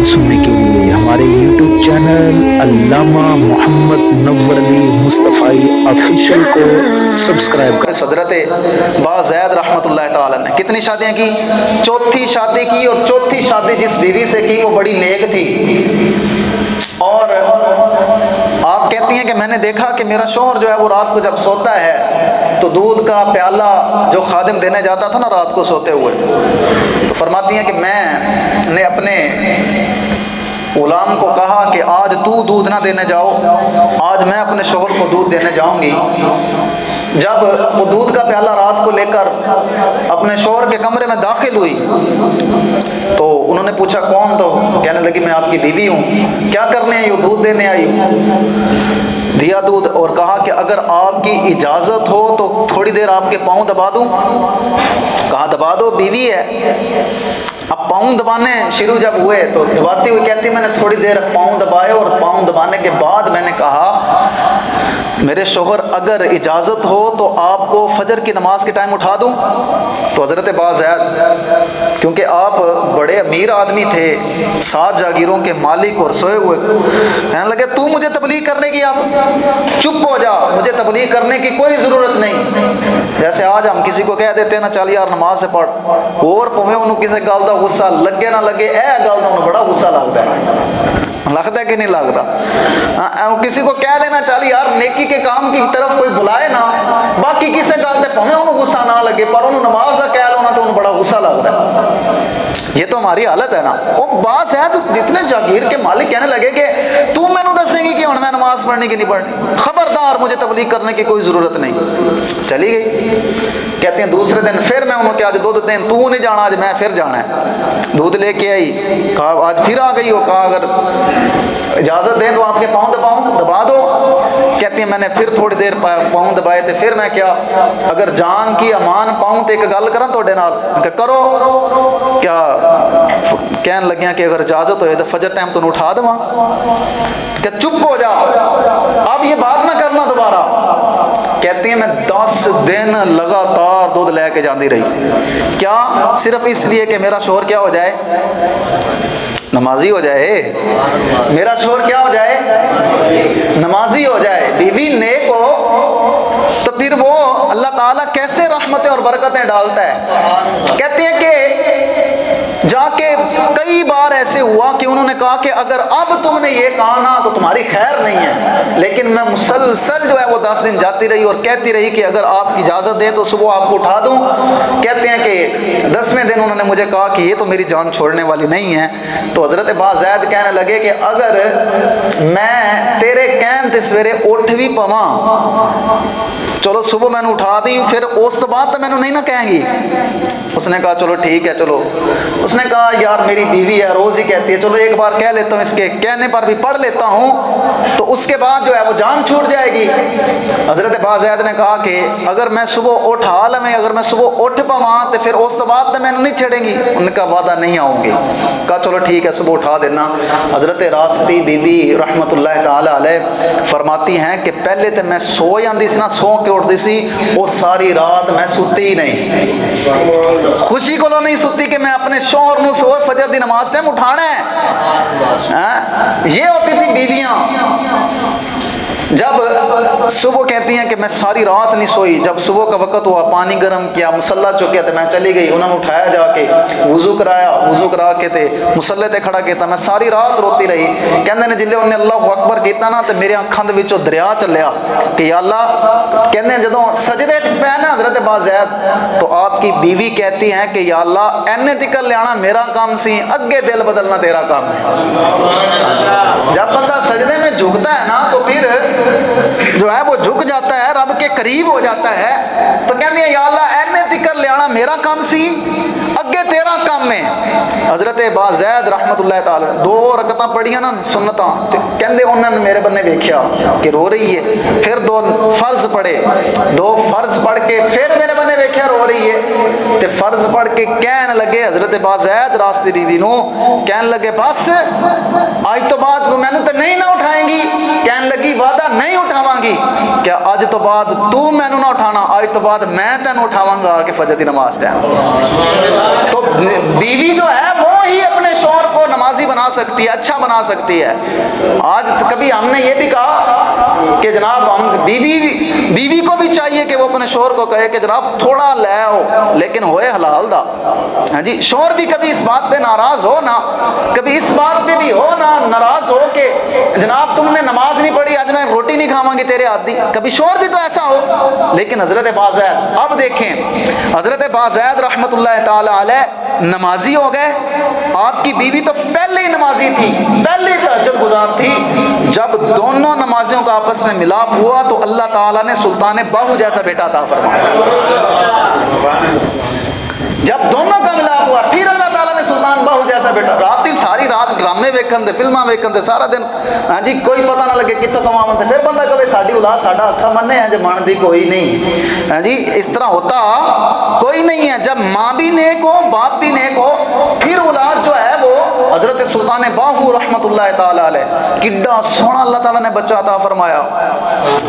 सुनने के लिए हमारे YouTube चैनल अल्लामा मोहम्मद मुनव्वर अली मुस्तफ़ाई ऑफिशियल को सब्सक्राइब करें। हज़रत बाज़ैद रहमतुल्लाह ताला ने कितनी शादियाँ की? चौथी शादी की, और चौथी शादी जिस बीवी से की वो बड़ी नेक थी। और आप कहती हैं कि मैंने देखा कि मेरा शौहर जो है वो रात को जब सोता है तो दूध का प्याला जो खादिम देने जाता था ना रात को सोते हुए, तो फरमाती हैं कि मैंने अपने गुलाम को कहा कि आज तू दूध ना देने जाओ, आज मैं अपने शौहर को दूध देने जाऊंगी। जब वो दूध का प्याला रात को लेकर अपने शौहर के कमरे में दाखिल हुई तो उन्होंने पूछा कौन? तो कहने लगी मैं आपकी बीवी हूँ। क्या करने आई हो? दूध देने आई हूँ। दिया दूध और कहा कि अगर आपकी इजाज़त हो तो थोड़ी देर आपके पाँव दबा दूँ। कहा दबा दो, बीवी है। अब पाँव दबाने शुरू जब हुए तो दबाती हुई कहती मैंने थोड़ी देर पाँव दबाए, और पाँव दबाने के बाद मैंने कहा मेरे शौहर अगर इजाज़त हो तो आपको फजर की नमाज के टाइम उठा दूँ। तो हज़रत बाज़ैद क्योंकि आप बड़े अमीर आदमी थे, 7 जागीरों के मालिक और सोए हुए, कहने लगे तू मुझे तबलीग करने की, आप चुप हो जा, मुझे तबलीग करने की कोई ज़रूरत नहीं। जैसे आज हम किसी को कह देते हैं ना चल यार नमाज से पढ़, और पवें उन्होंने किसी गल का गुस्सा लगे ना लगे, ए गल का उन्होंने बड़ा गुस्सा लगता है कि नहीं लगता? किसी को कह देना चल यार नेकी के काम की तरफ कोई बुलाए ना, बाकी किसी गल से भावें उन्होंने गुस्सा ना लगे पर उन्होंने नमाज का कह लो ना तो उन्हें बड़ा गुस्सा लगता है। ये तो हमारी हालत है ना। वो बात है तो जितने जागीर के मालिक कहने लगे कि तू मैनू दसेगी कि हुण मैं नमाज पढ़नी कि नहीं पढ़नी, खबरदार मुझे तबलीग करने की कोई ज़रूरत नहीं। चली गई। कहते हैं दूसरे दिन फिर मैं उन्होंने कहा आज दूध दें, तू नहीं जाना आज मैं फिर जाना है। दूध लेके आई, कहा आज फिर आ गई हो, कहा अगर इजाज़त दें तो आपके पाँव दबा दो। कहती है मैंने फिर थोड़ी देर पाँव दबाए थे, फिर मैं क्या अगर जान की अमान पाऊँ तो एक गल करा तोड़े नाल, करो। क्या कहन लगियां कि अगर इजाज़त हो तो फजर टाइम तो उठा देवा। क्या चुप हो जा, अब ये बात ना करना दोबारा। कहती है मैं 10 दिन लगातार दूध लेके जाती रही। क्या? सिर्फ इसलिए कि मेरा शौहर क्या हो जाए? नमाजी हो जाए। मेरा शौहर क्या हो जाए? नमाजी हो जाए। बीवी नेक हो तो फिर वो अल्लाह ताला कैसे रहमतें और बरकतें डालता है। कहते हैं कि जाके कई बार ऐसे हुआ कि उन्होंने कहा कि अगर अब तुमने ये कहा ना तो तुम्हारी खैर नहीं है, लेकिन मैं मुसलसल जो है वो 10 दिन जाती रही और कहती रही कि अगर आपकी इजाज़त दें तो सुबह आपको उठा दूं। कहते हैं कि 10वें दिन उन्होंने मुझे कहा कि ये तो मेरी जान छोड़ने वाली नहीं है। तो हज़रत बाज़ैद कहने लगे कि अगर मैं तेरे कहन ते सवेरे उठ भी पवा, चलो सुबह मैंने उठा दी, फिर उस बात तो मैंने नहीं ना कहेंगी। उसने कहा चलो ठीक है चलो। उसने कहा यार मेरी बीवी है, रोज़ ही कहती है, चलो एक बार कह लेता हूँ, इसके कहने पर भी पढ़ लेता हूँ तो उसके बाद जो है वो जान छूट जाएगी। हज़रत बाज़ैद ने कहा कि अगर मैं सुबह उठा लवें, अगर मैं सुबह उठ पावा तो फिर उस बाद तो मैंने नहीं छेड़ेंगी। उनका वादा नहीं आऊँगी। कहा चलो ठीक है सुबह उठा देना। हज़रत रासती बीबी रहमतुल्लाह ताला अलैह फरमाती हैं कि पहले तो मैं सो जाती सी ना, सो के उठती सी, वो सारी रात मैं सुती ही नहीं। खुशी को नहीं सुती कि मैं अपने शौहर नूं सो फजर दी नमाज टाइम उठाना है। ये होती थी बीवियां। जब सुबह कहती हैं कि मैं सारी रात नहीं सोई, जब सुबह का वक्त हुआ पानी गर्म किया, मुसल्ला चुकिया तो मैं चली गई। उन्होंने उठाया जाके वुजू कराया, वुजू करा के ते मुसल्ले ते खड़ा किया, मैं सारी रात रोती रही। कहते ने जिले उन्हें अल्लाह अकबर किया ना तो मेरे अखां दे विचों दरिया चलिया कि या अल्लाह। कहते जदों सजदे च पै ना हज़रत बाज़ैद तो आपकी बीवी कहती हैं कि या अल्लाह एने तिकर लियाना मेरा काम सी, अगे दिल बदलना तेरा काम है। जब बंदा सजदे में झुकता है ना तो फिर जो है वो झुक जाता है, रब के करीब हो जाता है। तो कहते हैं या अल्लाह एने तिकर लियाना मेरा काम सी, अगे तेरा काम है। हज़रत बाज़ैद रहमतुल्लाह ताला 2 रकतां पढ़ियां ना सुन्नतां, कहते उन्होंने मेरे बन्ने वेख्या कि रो रही है, फिर 2 फर्ज पढ़े, 2 फर्ज पढ़ के फिर मेरे बन्ने वेख्या रो रही है, तो फर्ज पढ़ के कहने लगे हज़रत बाज़ैद रास्ते बीवी नूं कहने लगे बस आज तो बाद तू मैनू तो नहीं ना उठाएंगी। कहने लगी वादा नहीं उठावांगी। क्या आज तो बाद तू मैनू ना उठाना, आज तो बाद मैं तेन उठावांगा कि फजर दी नमाज टाइम। तो बीवी जो है वो ही अपने शौहर को नमाजी बना سکتی ہے، اچھا بنا سکتی ہے۔ آج کبھی ہم نے یہ بھی کہا کہ جناب ہم بیوی کو بھی چاہیے کہ وہ اپنے شوہر کو کہے کہ جناب تھوڑا لے ہو لیکن ہوئے حلال دا۔ ہاں جی، شوہر بھی کبھی اس بات پہ ناراض ہو نا، کبھی اس بات پہ بھی ہو نا ناراض ہو کہ جناب تم نے نماز نہیں پڑھی، آج میں روٹی نہیں کھاواں گی تیرے ہاتھ دی، کبھی شوہر بھی تو ایسا ہو۔ لیکن حضرت بازید، اب دیکھیں حضرت بازید رحمت اللہ تعالی علیہ نمازی ہو گئے، آپ کی بیوی تو پہلے ہی نمازی تھی، پہلے تہجد گزار تھی۔ جب دونوں نمازیوں کا آپس میں ملاپ ہوا تو اللہ تعالیٰ نے سلطان باہو جیسا بیٹا عطا فرمایا۔ جب دونوں کا ملاپ ہوا پھر اللہ تعالیٰ نے سلطان باہو جیسا بیٹا، رات ہی ساری رات ڈرامے ویکھن دے، فلماں ویکھن دے سارا دن، ہاں جی کوئی پتہ نہ لگے کتوں کماون تے، پھر بندہ کہے ساڈی اولاد ساڈا اکھا مننے ہیں، جو من دی کوئی نہیں، ہاں جی اس طرح ہوتا کوئی نہیں ہے۔ جب ماں بھی نیک ہو، باپ بھی نیک ہو، پھر اولاد جو ہے وہ حضرت سلطان باہو رحمت اللہ تعالی علیہ، کڈا سونا اللہ تعالیٰ نے بچہ عطا فرمایا۔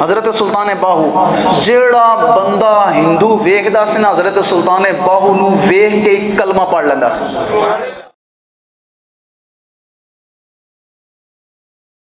حضرت سلطان باہو جیڑا بندہ ہندو ویکھدا سی نا، حضرت سلطان باہو نو ویکھ کے کلمہ پڑھ لیندا سی۔